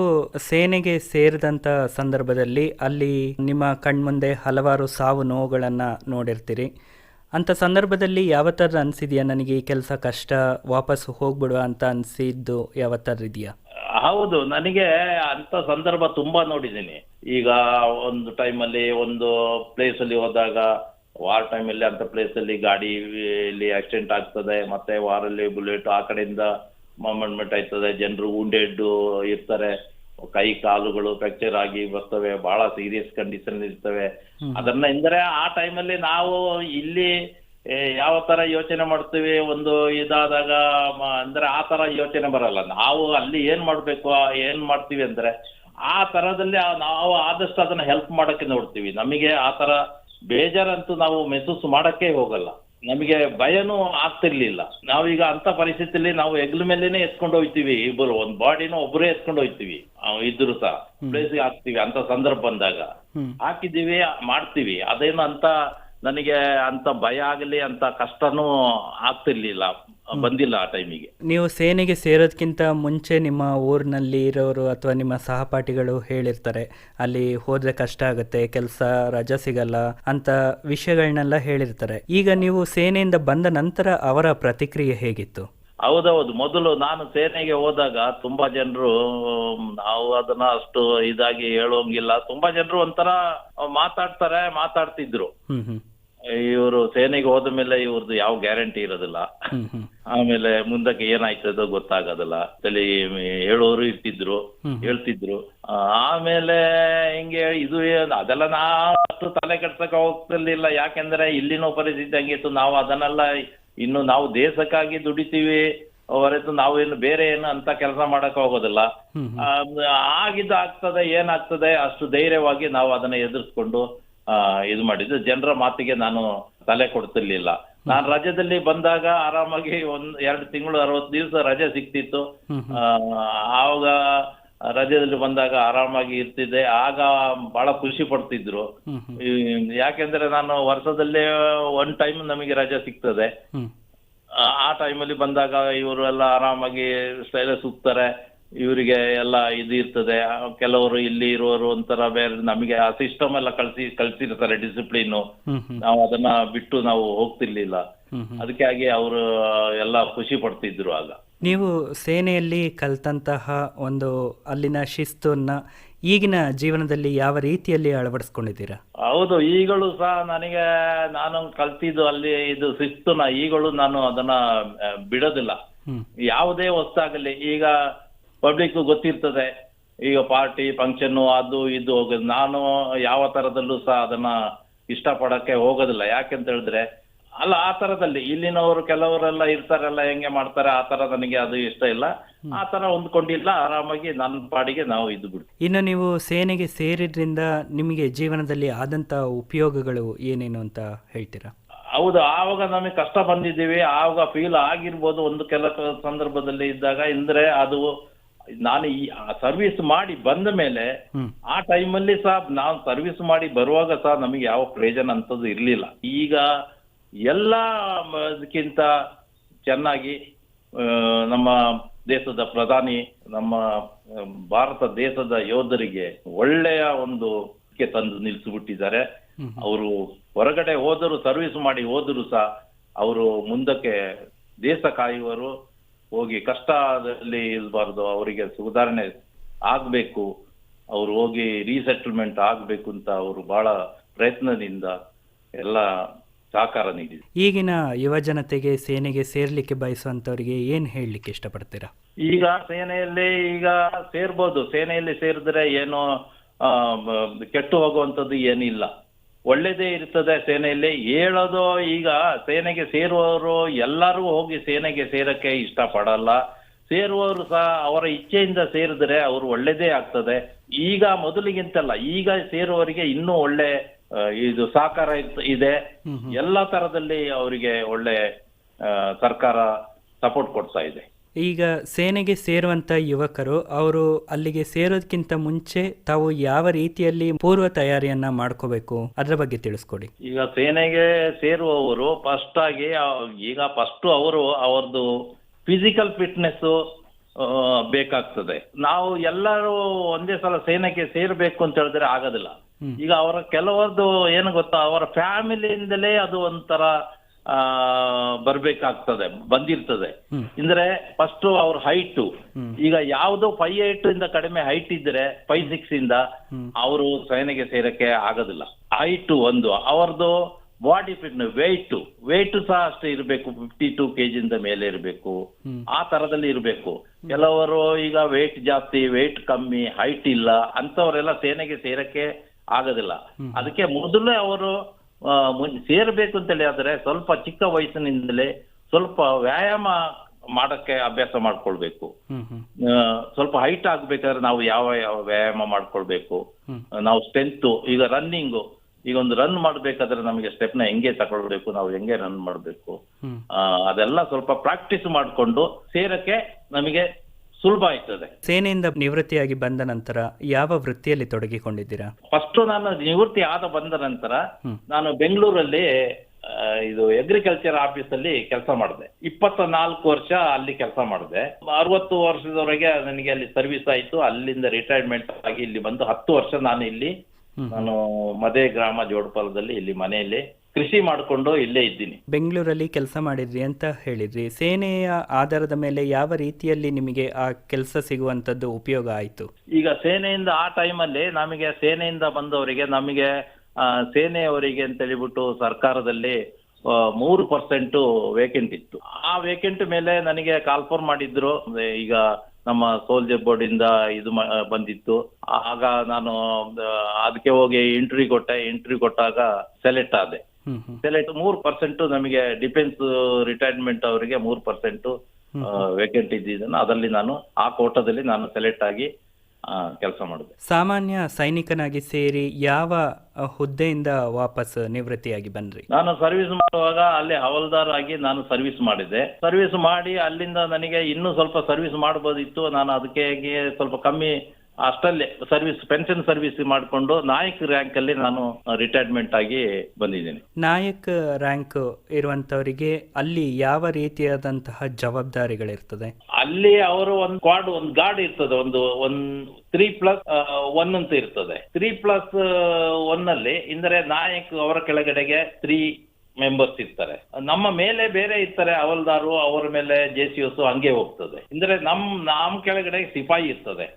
ಸೇನೆಗೆ ಸೇರಿದಂತ ಸಂದರ್ಭದಲ್ಲಿ ಅಲ್ಲಿ ನಿಮ್ಮ ಕಣ್ಮುಂದೆ ಹಲವಾರು ಸಾವು ನೋವುಗಳನ್ನ ನೋಡಿರ್ತೀರಿ. ಅಂತ ಸಂದರ್ಭದಲ್ಲಿ ಯಾವತ್ತಾದ್ರೂ ಅನ್ಸಿದ್ಯಾ, ನನಗೆ ಈ ಕೆಲಸ ಕಷ್ಟ, ವಾಪಸ್ ಹೋಗ್ಬಿಡುವ ಅಂತ ಅನ್ಸಿದ್ದು ಯಾವತ್ತಾದ್ರೂ ಇದೆಯಾ? ಹೌದು, ನನಗೆ ಅಂತ ಸಂದರ್ಭ ತುಂಬಾ ನೋಡಿದ್ದೀನಿ. ಈಗ ಒಂದು ಟೈಮಲ್ಲಿ ಒಂದು ಪ್ಲೇಸ್ ಅಲ್ಲಿ ಹೋದಾಗ, ವಾರ್ ಟೈಮಲ್ಲಿ ಅಂತ ಪ್ಲೇಸ್ ಅಲ್ಲಿ ಗಾಡಿಯಲ್ಲಿ ಆಕ್ಸಿಡೆಂಟ್ ಆಗ್ತದೆ, ಮತ್ತೆ ವಾರಲ್ಲಿ ಬುಲೆಟ್ ಆ ಕಡೆಯಿಂದ ಮೂವ್ಮೆಂಟ್ ಆಯ್ತದೆ, ಜನರು wounded ಇರ್ತಾರೆ, ಕೈ ಕಾಲುಗಳು ಫ್ರಾಕ್ಚರ್ ಆಗಿ ಬರ್ತವೆ, ಬಹಳ ಸೀರಿಯಸ್ ಕಂಡೀಷನ್ ಇರ್ತವೆ. ಅಂದ್ರೆ ಆ ಟೈಮಲ್ಲಿ ನಾವು ಇಲ್ಲಿ ಯಾವ ತರ ಯೋಚನೆ ಮಾಡ್ತೀವಿ, ಒಂದು ಇದಾದಾಗ ಅಂದ್ರೆ ಆ ತರ ಯೋಚನೆ ಬರಲ್ಲ. ನಾವು ಅಲ್ಲಿ ಏನ್ ಮಾಡ್ತೀವಿ ಅಂದ್ರೆ ಆ ತರದಲ್ಲಿ ನಾವು ಆದಷ್ಟು ಅದನ್ನ ಹೆಲ್ಪ್ ಮಾಡಕ್ಕೆ ನೋಡ್ತೀವಿ. ನಮಗೆ ಆ ತರ ಬೇಜಾರಂತೂ ನಾವು ಮೆಸೂಸ್ ಮಾಡಕ್ಕೆ ಹೋಗಲ್ಲ, ನಮಗೆ ಭಯನೂ ಆಗ್ತಿರ್ಲಿಲ್ಲ. ನಾವೀಗ ಅಂತ ಪರಿಸ್ಥಿತಿಯಲ್ಲಿ ನಾವು ಹೆಗ್ಲ ಮೇಲೇನೆ ಎತ್ಕೊಂಡು ಹೋಗ್ತೀವಿ, ಇಬ್ಬರು ಒಂದು ಬಾಡಿನ ಒಬ್ಬರೇ ಎತ್ಕೊಂಡು ಹೋಗ್ತೀವಿ, ಇದ್ರು ಸಹ ಪ್ಲೇಸ್ಗೆ ಹಾಕ್ತಿವಿ. ಅಂತ ಸಂದರ್ಭ ಬಂದಾಗ ಹಾಕಿದ್ದೀವಿ, ಮಾಡ್ತೀವಿ. ಅದೇನು ಅಂತ ನನಗೆ ಅಂತ ಭಯ ಆಗಲಿ ಅಂತ ಕಷ್ಟನೂ ಆಗ್ತಿರ್ಲಿಲ್ಲ, ಬಂದಿಲ್ಲ ಆ ಟೈಮಿಗೆ. ನೀವು ಸೇನೆಗೆ ಸೇರೋದಕ್ಕಿಂತ ಮುಂಚೆ ನಿಮ್ಮ ಊರಿನಲ್ಲಿ ಇರೋರು ಅಥವಾ ನಿಮ್ಮ ಸಹಪಾಠಿಗಳು ಹೇಳಿರ್ತಾರೆ, ಅಲ್ಲಿ ಹೋದ್ರೆ ಕಷ್ಟ ಆಗುತ್ತೆ, ಕೆಲಸ ರಜಾ ಸಿಗಲ್ಲ ಅಂತ ವಿಷಯಗಳನ್ನೆಲ್ಲ ಹೇಳಿರ್ತಾರೆ. ಈಗ ನೀವು ಸೇನೆಯಿಂದ ಬಂದ ನಂತರ ಅವರ ಪ್ರತಿಕ್ರಿಯೆ ಹೇಗಿತ್ತು? ಹೌದೌದು, ಮೊದಲು ನಾನು ಸೇನೆಗೆ ಹೋದಾಗ ತುಂಬಾ ಜನರು, ನಾವು ಅದನ್ನ ಅಷ್ಟು ಇದಾಗಿ ಹೇಳೋಂಗಿಲ್ಲ, ತುಂಬಾ ಜನರು ಒಂಥರ ಮಾತಾಡ್ತಿದ್ರು. ಇವರು ಸೇನೆಗೆ ಹೋದ ಮೇಲೆ ಇವ್ರದ್ದು ಯಾವ ಗ್ಯಾರಂಟಿ ಇರೋದಿಲ್ಲ, ಆಮೇಲೆ ಮುಂದಕ್ಕೆ ಏನಾಯ್ತದೋ ಗೊತ್ತಾಗೋದಿಲ್ಲ ತಲೆ ಹೇಳೋರು ಹೇಳ್ತಿದ್ರು. ಆಮೇಲೆ ಹಿಂಗೆ ಇದು ಅದೆಲ್ಲ ನಾವು ಅಷ್ಟು ತಲೆ ಕೆಡ್ಸಕ್ ಹೋಗ್ತಿರ್ಲಿಲ್ಲ, ಯಾಕೆಂದ್ರೆ ಇಲ್ಲಿನ ಪರಿಸ್ಥಿತಿ ಹಂಗಿತ್ತು. ನಾವು ಅದನ್ನೆಲ್ಲ ಇನ್ನು ನಾವು ದೇಶಕ್ಕಾಗಿ ದುಡಿತೀವಿ ಹೊರತು ನಾವೇನು ಬೇರೆ ಏನು ಅಂತ ಕೆಲಸ ಮಾಡಕ್ ಹೋಗೋದಿಲ್ಲ. ಆಗ್ತದೆ ಏನಾಗ್ತದೆ ಅಷ್ಟು ಧೈರ್ಯವಾಗಿ ನಾವು ಅದನ್ನ ಎದುರಿಸ್ಕೊಂಡು ಇದು ಮಾಡಿದ್ದು. ಜನರ ಮಾತಿಗೆ ನಾನು ತಲೆ ಕೊಡ್ತಿರ್ಲಿಲ್ಲ. ನಾನು ರಜದಲ್ಲಿ ಬಂದಾಗ ಆರಾಮಾಗಿ 2 ತಿಂಗಳು 60 ದಿವಸ ರಜೆ ಸಿಕ್ತಿತ್ತು. ಆವಾಗ ರಜದಲ್ಲಿ ಬಂದಾಗ ಆರಾಮಾಗಿ ಇರ್ತಿದ್ದೆ. ಆಗ ಬಹಳ ಖುಷಿ ಪಡ್ತಿದ್ರು, ಯಾಕೆಂದ್ರೆ ನಾನು ವರ್ಷದಲ್ಲೇ 1 ಟೈಮ್ ನಮಗೆ ರಜೆ ಸಿಗ್ತದೆ. ಆ ಟೈಮಲ್ಲಿ ಬಂದಾಗ ಇವರು ಎಲ್ಲ ಆರಾಮಾಗಿ ಸ್ಟೈಲ ಸುತ್ತಾರೆ, ಇವರಿಗೆ ಎಲ್ಲ ಇದು ಇರ್ತದೆ. ಕೆಲವರು ಇಲ್ಲಿ ಇರುವವರು ಒಂಥರ ಬೇರೆ, ನಮಗೆ ಆ ಸಿಸ್ಟಮ್ ಎಲ್ಲ ಕಳ್ಸಿರ್ತಾರೆ ಡಿಸಿಪ್ಲಿನ್. ನಾವು ಅದನ್ನ ಬಿಟ್ಟು ನಾವು ಹೋಗ್ತಿರ್ಲಿಲ್ಲ. ಅದಕ್ಕಾಗಿ ಅವರು ಎಲ್ಲ ಖುಷಿ ಪಡ್ತಿದ್ರು ಆಗ. ನೀವು ಸೇನೆಯಲ್ಲಿ ಕಲ್ತಂತಹ ಒಂದು ಅಲ್ಲಿನ ಶಿಸ್ತನ್ನ ಈಗಿನ ಜೀವನದಲ್ಲಿ ಯಾವ ರೀತಿಯಲ್ಲಿ ಅಳವಡಿಸ್ಕೊಂಡಿದ್ದೀರಾ? ಹೌದು, ಈಗಲೂ ಸಹ ನಾನು ಕಲ್ತಿದ್ದು ಅಲ್ಲಿ ಇದು ಶಿಸ್ತುನ ಈಗಲೂ ನಾನು ಅದನ್ನ ಬಿಡೋದಿಲ್ಲ. ಯಾವುದೇ ಹೊಸ್ತಾಗಲಿ, ಈಗ ಪಬ್ಲಿಕ್ ಗೊತ್ತಿರ್ತದೆ, ಈಗ ಪಾರ್ಟಿ ಫಂಕ್ಷನ್ ಅದು ಇದು ಹೋಗೋದು, ನಾನು ಯಾವ ತರದಲ್ಲೂ ಸಹ ಅದನ್ನ ಇಷ್ಟಪಡಕ್ಕೆ ಹೋಗೋದಿಲ್ಲ. ಯಾಕೆಂತ ಹೇಳಿದ್ರೆ ಅಲ್ಲ, ಆ ತರದಲ್ಲಿ ಇಲ್ಲಿನವರು ಕೆಲವರೆಲ್ಲ ಇರ್ತಾರಲ್ಲ, ಹೆಂಗೆ ಮಾಡ್ತಾರೆ ಆ ತರ ನನಗೆ ಅದು ಇಷ್ಟ ಇಲ್ಲ. ಆ ತರ ಹೊಂದ್ಕೊಂಡಿಲ್ಲ, ಆರಾಮಾಗಿ ನನ್ನ ಪಾಡಿಗೆ ನಾವು ಇದು ಬಿಡ್ತೀವಿ. ಇನ್ನು ನೀವು ಸೇನೆಗೆ ಸೇರಿದ್ರಿಂದ ನಿಮಗೆ ಜೀವನದಲ್ಲಿ ಆದಂತ ಉಪಯೋಗಗಳು ಏನೇನು ಅಂತ ಹೇಳ್ತೀರಾ? ಹೌದು, ಆವಾಗ ನಮಗೆ ಕಷ್ಟ ಬಂದಿದ್ದೀವಿ, ಆವಾಗ ಫೀಲ್ ಆಗಿರ್ಬೋದು ಒಂದು ಕೆಲವು ಸಂದರ್ಭದಲ್ಲಿ ಇದ್ದಾಗ. ಅಂದ್ರೆ ಅದು ನಾನು ಈ ಸರ್ವಿಸ್ ಮಾಡಿ ಬಂದ ಮೇಲೆ ಆ ಟೈಮಲ್ಲಿ ಸಹ ನಾವು ಸರ್ವಿಸ್ ಮಾಡಿ ಬರುವಾಗ ಸಹ ನಮಗೆ ಯಾವ ಪ್ರಯೋಜನ ಅಂತದ್ದು ಇರ್ಲಿಲ್ಲ. ಈಗ ಎಲ್ಲಕ್ಕಿಂತ ಚೆನ್ನಾಗಿ ನಮ್ಮ ದೇಶದ ಪ್ರಧಾನಿ ನಮ್ಮ ಭಾರತ ದೇಶದ ಯೋಧರಿಗೆ ಒಳ್ಳೆಯ ಒಂದು ತಂದು ನಿಲ್ಲಿಸಿಬಿಟ್ಟಿದ್ದಾರೆ. ಅವರು ಹೊರಗಡೆ ಹೋದರು, ಸರ್ವಿಸ್ ಮಾಡಿ ಹೋದರು ಸಹ ಅವರು ಮುಂದಕ್ಕೆ ದೇಶ ಕಾಯುವರು. ಹೋಗಿ ಕಷ್ಟದಲ್ಲಿ ಇರಬಾರ್ದು, ಅವರಿಗೆ ಸುಧಾರಣೆ ಆಗ್ಬೇಕು, ಅವ್ರು ಹೋಗಿ ರೀಸೆಟಲ್ಮೆಂಟ್ ಆಗ್ಬೇಕು ಅಂತ ಅವರು ಬಹಳ ಪ್ರಯತ್ನದಿಂದ ಎಲ್ಲ ಸಹಕಾರ ನೀಡಿದೆ. ಈಗಿನ ಯುವ ಜನತೆಗೆ ಸೇನೆಗೆ ಸೇರ್ಲಿಕ್ಕೆ ಬಯಸುವಂತವರಿಗೆ ಏನ್ ಹೇಳಲಿಕ್ಕೆ ಇಷ್ಟಪಡ್ತೀರಾ? ಈಗ ಸೇನೆಯಲ್ಲಿ ಈಗ ಸೇರ್ಬೋದು, ಸೇನೆಯಲ್ಲಿ ಸೇರಿದ್ರೆ ಏನೋ ಕೆಟ್ಟು ಹೋಗುವಂಥದ್ದು ಏನಿಲ್ಲ, ಒಳ್ಳೇದೇ ಇರ್ತದೆ ಸೇನೆಯಲ್ಲಿ. ಹೇಳೋದು ಈಗ ಸೇನೆಗೆ ಸೇರುವವರು ಎಲ್ಲರೂ ಹೋಗಿ ಸೇನೆಗೆ ಸೇರಕ್ಕೆ ಇಷ್ಟಪಡಲ್ಲ. ಸೇರುವವರು ಸಹ ಅವರ ಇಚ್ಛೆಯಿಂದ ಸೇರಿದ್ರೆ ಅವರು ಒಳ್ಳೇದೇ ಆಗ್ತದೆ. ಈಗ ಮೊದಲಿಗಿಂತಲ್ಲ, ಈಗ ಸೇರುವವರಿಗೆ ಇನ್ನೂ ಒಳ್ಳೆ ಇದು ಸಹಕಾರ ಇದೆ. ಎಲ್ಲ ತರದಲ್ಲಿ ಅವರಿಗೆ ಒಳ್ಳೆ ಸರ್ಕಾರ ಸಪೋರ್ಟ್ ಕೊಡ್ತಾ ಇದೆ. ಈಗ ಸೇನೆಗೆ ಸೇರುವಂತ ಯುವಕರು ಅವರು ಅಲ್ಲಿಗೆ ಸೇರೋದಕ್ಕಿಂತ ಮುಂಚೆ ತಾವು ಯಾವ ರೀತಿಯಲ್ಲಿ ಪೂರ್ವ ತಯಾರಿಯನ್ನ ಮಾಡ್ಕೋಬೇಕು, ಅದರ ಬಗ್ಗೆ ತಿಳಿಸ್ಕೊಡಿ. ಈಗ ಸೇನೆಗೆ ಸೇರುವವರು ಫಸ್ಟ್ ಅವರು ಅವ್ರದ್ದು ಫಿಸಿಕಲ್ ಫಿಟ್ನೆಸ್ ಬೇಕಾಗ್ತದೆ. ನಾವು ಎಲ್ಲರೂ ಒಂದೇ ಸಲ ಸೇನೆಗೆ ಸೇರ್ಬೇಕು ಅಂತ ಹೇಳಿದ್ರೆ ಆಗೋದಿಲ್ಲ. ಈಗ ಅವರ ಕೆಲವರದ್ದು ಏನು ಗೊತ್ತಾ, ಅವರ ಫ್ಯಾಮಿಲಿಯಿಂದಲೇ ಅದು ಒಂಥರ ಬಂದಿರ್ತದೆ. ಅಂದ್ರೆ ಫಸ್ಟ್ ಅವ್ರ ಹೈಟ್, ಈಗ ಯಾವ್ದು 5'8" ಇಂದ ಕಡಿಮೆ ಹೈಟ್ ಇದ್ರೆ 5'6" ಇಂದ ಅವರು ಸೇನೆಗೆ ಸೇರಕ್ಕೆ ಆಗೋದಿಲ್ಲ. ಹೈಟ್ ಒಂದು, ಅವರದು ಬಾಡಿ ಫಿಟ್ನೆಸ್, ವೆಯ್ಟ್ ಸಹ ಅಷ್ಟೇ ಇರಬೇಕು, 52 kg ಇಂದ ಮೇಲೆ ಇರಬೇಕು, ಆ ತರದಲ್ಲಿ ಇರಬೇಕು. ಕೆಲವರು ಈಗ ವೆಯ್ಟ್ ಜಾಸ್ತಿ, ವೆಯ್ಟ್ ಕಮ್ಮಿ, ಹೈಟ್ ಇಲ್ಲ ಅಂತವರೆಲ್ಲ ಸೇನೆಗೆ ಸೇರಕ್ಕೆ ಆಗೋದಿಲ್ಲ. ಅದಕ್ಕೆ ಮೊದಲೇ ಅವರು ಸೇರ್ಬೇಕು ಅಂತೇಳಿ ಆದ್ರೆ ಸ್ವಲ್ಪ ಚಿಕ್ಕ ವಯಸ್ಸಿನಿಂದಲೇ ಸ್ವಲ್ಪ ವ್ಯಾಯಾಮ ಮಾಡಕ್ಕೆ ಅಭ್ಯಾಸ ಮಾಡ್ಕೊಳ್ಬೇಕು. ಸ್ವಲ್ಪ ಹೈಟ್ ಆಗ್ಬೇಕಾದ್ರೆ ನಾವು ಯಾವ ವ್ಯಾಯಾಮ ಮಾಡ್ಕೊಳ್ಬೇಕು, ನಾವು ಸ್ಟ್ರೆಂತ್, ಈಗ ರನ್ನಿಂಗು, ಈಗ ಒಂದು ರನ್ ಮಾಡ್ಬೇಕಾದ್ರೆ ನಮಗೆ ಸ್ಟೆಪ್ನ ಹೆಂಗೆ ತಗೊಳ್ಬೇಕು, ನಾವು ಹೆಂಗೆ ರನ್ ಮಾಡ್ಬೇಕು, ಅದೆಲ್ಲ ಸ್ವಲ್ಪ ಪ್ರಾಕ್ಟೀಸ್ ಮಾಡಿಕೊಂಡು ಸೇರಕ್ಕೆ ನಮಗೆ ಸುಲಭ ಆಯ್ತದೆ. ಸೇನೆಯಿಂದ ನಿವೃತ್ತಿಯಾಗಿ ಬಂದ ನಂತರ ಯಾವ ವೃತ್ತಿಯಲ್ಲಿ ತೊಡಗಿಕೊಂಡಿದ್ದೀರಾ? ಫಸ್ಟ್ ನಾನು ನಿವೃತ್ತಿ ಬಂದ ನಂತರ ನಾನು ಬೆಂಗಳೂರಲ್ಲಿ ಇದು ಅಗ್ರಿಕಲ್ಚರ್ ಆಫೀಸ್ ಅಲ್ಲಿ ಕೆಲಸ ಮಾಡಿದೆ. 24 ವರ್ಷ ಅಲ್ಲಿ ಕೆಲಸ ಮಾಡಿದೆ. 60 ವರ್ಷದವರೆಗೆ ನನಗೆ ಅಲ್ಲಿ ಸರ್ವಿಸ್ ಆಯ್ತು. ಅಲ್ಲಿಂದ ರಿಟೈರ್ಮೆಂಟ್ ಆಗಿ ಇಲ್ಲಿ ಬಂದು 10 ವರ್ಷ ನಾನು ಮದೆ ಗ್ರಾಮ ಜೋಡಪಾಲದಲ್ಲಿ ಇಲ್ಲಿ ಮನೆಯಲ್ಲಿ ಕೃಷಿ ಮಾಡಿಕೊಂಡು ಇಲ್ಲೇ ಇದ್ದೀನಿ. ಬೆಂಗಳೂರಲ್ಲಿ ಕೆಲಸ ಮಾಡಿದ್ರಿ ಅಂತ ಹೇಳಿದ್ರಿ. ಸೇನೆಯ ಆಧಾರದ ಮೇಲೆ ಯಾವ ರೀತಿಯಲ್ಲಿ ನಿಮಗೆ ಆ ಕೆಲಸ ಸಿಗುವಂತದ್ದು ಉಪಯೋಗ ಆಯ್ತು? ಈಗ ಸೇನೆಯಿಂದ ಆ ಟೈಮಲ್ಲಿ ನಮಗೆ ಸೇನೆಯಿಂದ ಬಂದವರಿಗೆ ನಮಗೆ ಸೇನೆಯವರಿಗೆ ಅಂತ ಹೇಳಿಬಿಟ್ಟು ಸರ್ಕಾರದಲ್ಲಿ 3% ವೇಕೆಂಟ್ ಇತ್ತು. ಆ ವೇಕೆಂಟ್ ಮೇಲೆ ನನಗೆ ಕಾಲ್ಫರ್ ಮಾಡಿದ್ರು. ಈಗ ನಮ್ಮ ಸೋಲ್ಜರ್ ಬೋರ್ಡ್ ಇಂದ ಇದು ಬಂದಿತ್ತು. ಆಗ ನಾನು ಅದಕ್ಕೆ ಹೋಗಿ ಇಂಟರ್ವ್ಯೂ ಕೊಟ್ಟಾಗ ಸೆಲೆಕ್ಟ್ ಆದೆ. 3% ನಮಗೆ ಡಿಫೆನ್ಸ್ ರಿಟೈರ್ಮೆಂಟ್ ಅವರಿಗೆ 3% ವೇಕೆಂಟ್ ಇದ್ದಿದ್ದನ್ನು ಅದರಲ್ಲಿ ನಾನು ಆ ಕೋಟಾದಲ್ಲಿ ನಾನು ಸೆಲೆಕ್ಟ್ ಆಗಿ ಕೆಲಸ ಮಾಡಿದೆ. ಸಾಮಾನ್ಯ ಸೈನಿಕನಾಗಿ ಸೇರಿ ಯಾವ ಹುದ್ದೆಯಿಂದ ವಾಪಸ್ ನಿವೃತ್ತಿಯಾಗಿ ಬಂದ್ರಿ? ನಾನು ಸರ್ವಿಸ್ ಮಾಡುವಾಗ ಅಲ್ಲಿ ಹವಲ್ದಾರ್ ಆಗಿ ನಾನು ಸರ್ವಿಸ್ ಮಾಡಿದೆ. ಸರ್ವಿಸ್ ಮಾಡಿ ಅಲ್ಲಿಂದ ನನಗೆ ಇನ್ನೂ ಸ್ವಲ್ಪ ಸರ್ವಿಸ್ ಮಾಡಬಹುದಿತ್ತು. ನಾನು ಅದಕ್ಕೆ ಸ್ವಲ್ಪ ಕಮ್ಮಿ ಅಷ್ಟಲ್ಲೇ ಪೆನ್ಷನ್ ಸರ್ವಿಸ್ ಮಾಡಿಕೊಂಡು ನಾಯಕ್ ರ್ಯಾಂಕ್ ಅಲ್ಲಿ ನಾನು ರಿಟೈರ್ಮೆಂಟ್ ಆಗಿ ಬಂದಿದ್ದೀನಿ. ನಾಯಕ್ ರ್ಯಾಂಕ್ ಇರುವಂತವರಿಗೆ ಅಲ್ಲಿ ಯಾವ ರೀತಿಯಾದಂತಹ ಜವಾಬ್ದಾರಿಗಳಿರ್ತದೆ? ಅಲ್ಲಿ ಅವರು ಒಂದು ಸ್ಕ್ವಾಡ್, ಒಂದು ಗಾರ್ಡ್ ಇರ್ತದೆ, ಒಂದು 3+1 ಅಂತ ಇರ್ತದೆ. 3+1 ಅಲ್ಲಿ ಅಂದರೆ ನಾಯಕ್ ಅವರ ಕೆಳಗಡೆಗೆ 3 ಮೆಂಬರ್ಸ್ ಇರ್ತಾರೆ. ನಮ್ಮ ಮೇಲೆ ಬೇರೆ ಇರ್ತಾರೆ, ಹವಲ್ದಾರು, ಅವರ ಮೇಲೆ JCOs ಹಂಗೆ ಹೋಗ್ತದೆ. ಅಂದ್ರೆ ನಮ್ ಕೆಳಗಡೆ ಸಿಪಾಯಿ ಇರ್ತದೆ,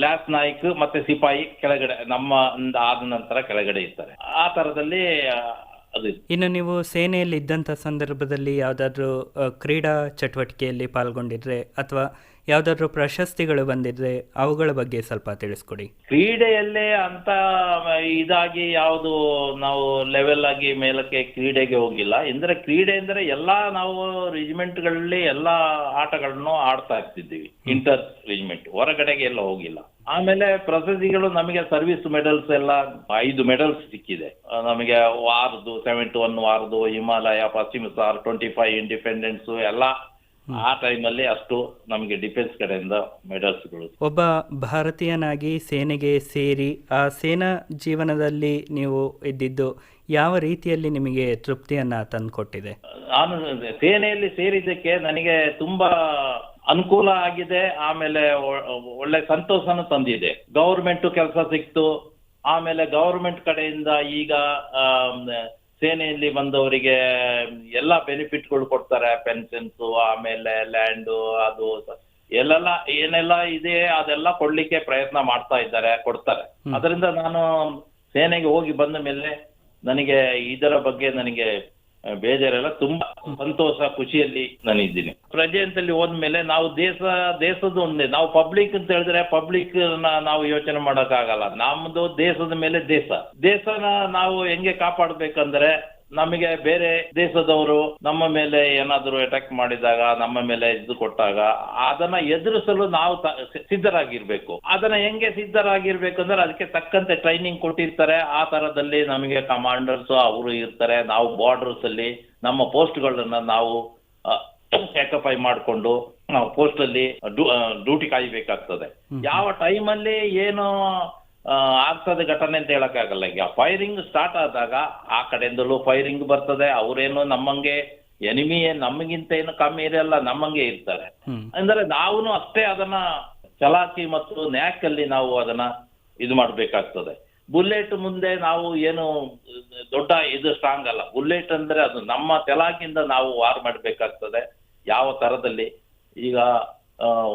ಲ್ಯಾಸ್ ನಾಯಕ್ ಮತ್ತೆ ಸಿಪಾಯಿ ಕೆಳಗಡೆ ನಮ್ಮ ಆದ ನಂತರ ಕೆಳಗಡೆ ಇರ್ತಾರೆ. ಆ ತರದಲ್ಲಿ ಅದು. ಇನ್ನು ನೀವು ಸೇನೆಯಲ್ಲಿ ಇದ್ದಂಥ ಸಂದರ್ಭದಲ್ಲಿ ಯಾವುದಾದ್ರೂ ಕ್ರೀಡಾ ಚಟುವಟಿಕೆಯಲ್ಲಿ ಪಾಲ್ಗೊಂಡಿದ್ರೆ ಅಥವಾ ಯಾವುದಾದ್ರೂ ಪ್ರಶಸ್ತಿಗಳು ಬಂದಿದ್ರೆ ಅವುಗಳ ಬಗ್ಗೆ ಸ್ವಲ್ಪ ತಿಳಿಸ್ಕೊಡಿ. ಕ್ರೀಡೆಯಲ್ಲೇ ಅಂತ ಇದಾಗಿ ಯಾವುದು ನಾವು ಲೆವೆಲ್ ಆಗಿ ಮೇಲಕ್ಕೆ ಕ್ರೀಡೆಗೆ ಹೋಗಿಲ್ಲ. ಅಂದ್ರೆ ಕ್ರೀಡೆ ಅಂದ್ರೆ ಎಲ್ಲಾ ನಾವು ರೆಜಿಮೆಂಟ್ಗಳಲ್ಲಿ ಎಲ್ಲಾ ಆಟಗಳನ್ನು ಆಡ್ತಾ ಇರ್ತಿದ್ದೀವಿ, ಇಂಟರ್ ರೆಜಿಮೆಂಟ್, ಹೊರಗಡೆಗೆ ಎಲ್ಲ ಹೋಗಿಲ್ಲ. ಆಮೇಲೆ ಪ್ರಶಸ್ತಿಗಳು ನಮಗೆ ಸರ್ವಿಸ್ ಮೆಡಲ್ಸ್ ಎಲ್ಲ 5 ಮೆಡಲ್ಸ್ ಸಿಕ್ಕಿದೆ ನಮಗೆ. ವಾರ್ದು 71 ವಾರ್ದು, ಹಿಮಾಲಯ, ಪಶ್ಚಿಮ ಸಾರ್, 25 ಇಂಡಿಪೆಂಡೆನ್ಸ್ ಎಲ್ಲ ಆ ಟೈಮಲ್ಲಿ ಅಷ್ಟು ನಮಗೆ ಡಿಫೆನ್ಸ್ ಕಡೆಯಿಂದ ಮೆಡಲ್ಸ್ಗಳು. ಒಬ್ಬ ಭಾರತೀಯನಾಗಿ ಸೇನೆಗೆ ಸೇರಿ ಆ ಸೇನಾ ಜೀವನದಲ್ಲಿ ನೀವು ಇದ್ದಿದ್ದು ಯಾವ ರೀತಿಯಲ್ಲಿ ನಿಮಗೆ ತೃಪ್ತಿಯನ್ನ ತಂದುಕೊಟ್ಟಿದೆ? ನಾನು ಸೇನೆಯಲ್ಲಿ ಸೇರಿದ್ದಕ್ಕೆ ನನಗೆ ತುಂಬಾ ಅನುಕೂಲ ಆಗಿದೆ. ಆಮೇಲೆ ಒಳ್ಳೆ ಸಂತೋಷನೂ ತಂದಿದೆ. ಗೌರ್ಮೆಂಟ್ ಕೆಲಸ ಸಿಕ್ತು. ಆಮೇಲೆ ಗೌರ್ಮೆಂಟ್ ಕಡೆಯಿಂದ ಈಗ ಸೇನೆಯಲ್ಲಿ ಬಂದವರಿಗೆ ಎಲ್ಲ ಬೆನಿಫಿಟ್ಗಳು ಕೊಡ್ತಾರೆ, ಪೆನ್ಷನ್ಸು, ಆಮೇಲೆ ಲ್ಯಾಂಡು, ಅದು ಎಲ್ಲೆಲ್ಲ ಏನೆಲ್ಲ ಇದೆ ಅದೆಲ್ಲ ಕೊಡ್ಲಿಕ್ಕೆ ಪ್ರಯತ್ನ ಮಾಡ್ತಾ ಇದ್ದಾರೆ, ಕೊಡ್ತಾರೆ. ಅದರಿಂದ ನಾನು ಸೇನೆಗೆ ಹೋಗಿ ಬಂದ ಮೇಲೆ ನನಗೆ ಇದರ ಬಗ್ಗೆ ನನಗೆ ಬೇಜಾರೆಲ್ಲ, ತುಂಬಾ ಸಂತೋಷ, ಖುಷಿಯಲ್ಲಿ ನಾನಿದ್ದೀನಿ. ಪ್ರಜೆ ಅಂತಲ್ಲಿ ಹೋದ್ಮೇಲೆ ನಾವು ದೇಶದ ಒಂದೇ, ನಾವು ಪಬ್ಲಿಕ್ ಅಂತ ಹೇಳಿದ್ರೆ ಪಬ್ಲಿಕ್ ನಾವು ಯೋಚನೆ ಮಾಡೋಕ್ಕಾಗಲ್ಲ. ನಮ್ದು ದೇಶದ ಮೇಲೆ ದೇಶನ ನಾವು ಹೆಂಗೆ ಕಾಪಾಡ್ಬೇಕಂದ್ರೆ, ನಮಗೆ ಬೇರೆ ದೇಶದವರು ನಮ್ಮ ಮೇಲೆ ಏನಾದರೂ ಅಟ್ಯಾಕ್ ಮಾಡಿದಾಗ, ನಮ್ಮ ಮೇಲೆ ಇದು ಕೊಟ್ಟಾಗ ಅದನ್ನ ಎದುರಿಸಲು ನಾವು ಸಿದ್ಧರಾಗಿರ್ಬೇಕು. ಅದನ್ನ ಹೆಂಗೆ ಸಿದ್ಧರಾಗಿರ್ಬೇಕಂದ್ರೆ ಅದಕ್ಕೆ ತಕ್ಕಂತೆ ಟ್ರೈನಿಂಗ್ ಕೊಟ್ಟಿರ್ತಾರೆ. ಆ ತರದಲ್ಲಿ ನಮಗೆ ಕಮಾಂಡರ್ಸ್ ಅವರು ಇರ್ತಾರೆ. ನಾವು ಬಾರ್ಡರ್ಸ್ ಅಲ್ಲಿ ನಮ್ಮ ಪೋಸ್ಟ್ಗಳನ್ನ ನಾವು ಸ್ಯಾಕ್ರಿಫೈ ಮಾಡಿಕೊಂಡು ನಾವು ಪೋಸ್ಟ್ ಅಲ್ಲಿ ಡ್ಯೂಟಿ ಕಾಯಬೇಕಾಗ್ತದೆ. ಯಾವ ಟೈಮಲ್ಲಿ ಏನು ಆಗ್ತದೆ ಘಟನೆ ಅಂತ ಹೇಳಕ್ಕಾಗಲ್ಲ. ಈಗ ಫೈರಿಂಗ್ ಸ್ಟಾರ್ಟ್ ಆದಾಗ ಆ ಕಡೆಯಿಂದಲೂ ಫೈರಿಂಗ್ ಬರ್ತದೆ. ಅವರೇನು ನಮ್ಮಂಗೆ ಎನಿಮಿ ನಮಗಿಂತ ಏನು ಕಮ್ಮಿ ಇರಲ್ಲ, ನಮ್ಮಂಗೆ ಇರ್ತಾರೆ. ಅಂದ್ರೆ ನಾವು ಅಷ್ಟೇ ಅದನ್ನ ಚಲಾಕಿ ಮತ್ತು ನ್ಯಾಕಲ್ಲಿ ನಾವು ಅದನ್ನ ಇದು ಮಾಡ್ಬೇಕಾಗ್ತದೆ. ಬುಲೆಟ್ ಮುಂದೆ ನಾವು ಏನು ದೊಡ್ಡ ಇದು ಸ್ಟ್ರಾಂಗ್ ಅಲ್ಲ. ಬುಲೆಟ್ ಅಂದ್ರೆ ಅದು ನಮ್ಮ ಚಲಾಕಿಯಿಂದ ನಾವು ವಾರ್ ಮಾಡ್ಬೇಕಾಗ್ತದೆ. ಯಾವ ತರದಲ್ಲಿ ಈಗ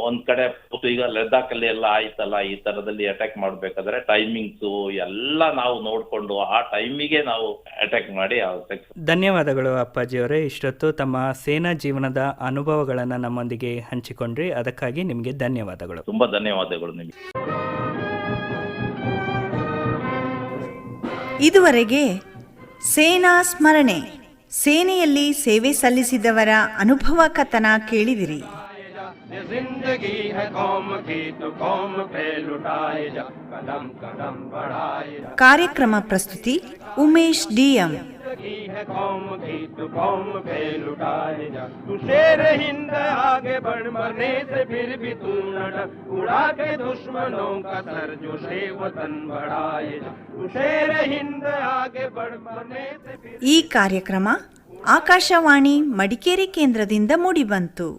ಒಂದ್ ಕಡೆ ಈಗ ಲದ್ದಾಖಲ್ಲಿ ಎಲ್ಲ ಆಯ್ತಲ್ಲ, ಈ ತರದಲ್ಲಿ ಅಟ್ಯಾಕ್ ಮಾಡ್ಬೇಕಾದ್ರೆ ಟೈಮಿಂಗ್ಸು ಎಲ್ಲ ನಾವು ನೋಡ್ಕೊಂಡು ಆ ಟೈಮಿಗೆ ನಾವು ಅಟ್ಯಾಕ್ ಮಾಡಿ. ಧನ್ಯವಾದಗಳು ಅಪ್ಪಾಜಿಯವರೇ, ಇಷ್ಟೊತ್ತು ತಮ್ಮ ಸೇನಾ ಜೀವನದ ಅನುಭವಗಳನ್ನ ನಮ್ಮೊಂದಿಗೆ ಹಂಚಿಕೊಂಡ್ರಿ. ಅದಕ್ಕಾಗಿ ನಿಮಗೆ ಧನ್ಯವಾದಗಳು. ತುಂಬಾ ಧನ್ಯವಾದಗಳು ನಿಮಗೆ. ಇದುವರೆಗೆ ಸೇನಾ ಸ್ಮರಣೆ, ಸೇನೆಯಲ್ಲಿ ಸೇವೆ ಸಲ್ಲಿಸಿದವರ ಅನುಭವ ಕಥನ ಕೇಳಿದಿರಿ. जिंदगी है कौम की तो कौम पे लुटाए जा, कदम कदम बढ़ाए जा. ಕಾರ್ಯಕ್ರಮ ಪ್ರಸ್ತುತಿ ಉಮೇಶ್ DM. जिंदगी है कौम की तो कौम पे लुटाए जा. तू शेर हिंद आगे बढ़, मरने से फिर भी तू न डर, उड़ा के दुश्मनों का सर जो शे वतन बढ़ाए जा. तू शेर हिंद आगे बढ़, मरने से फिर. ಈ ಕಾರ್ಯಕ್ರಮ ಆಕಾಶವಾಣಿ ಮಡಿಕೇರಿ ಕೇಂದ್ರದಿಂದ ಮೂಡಿಬಂತು.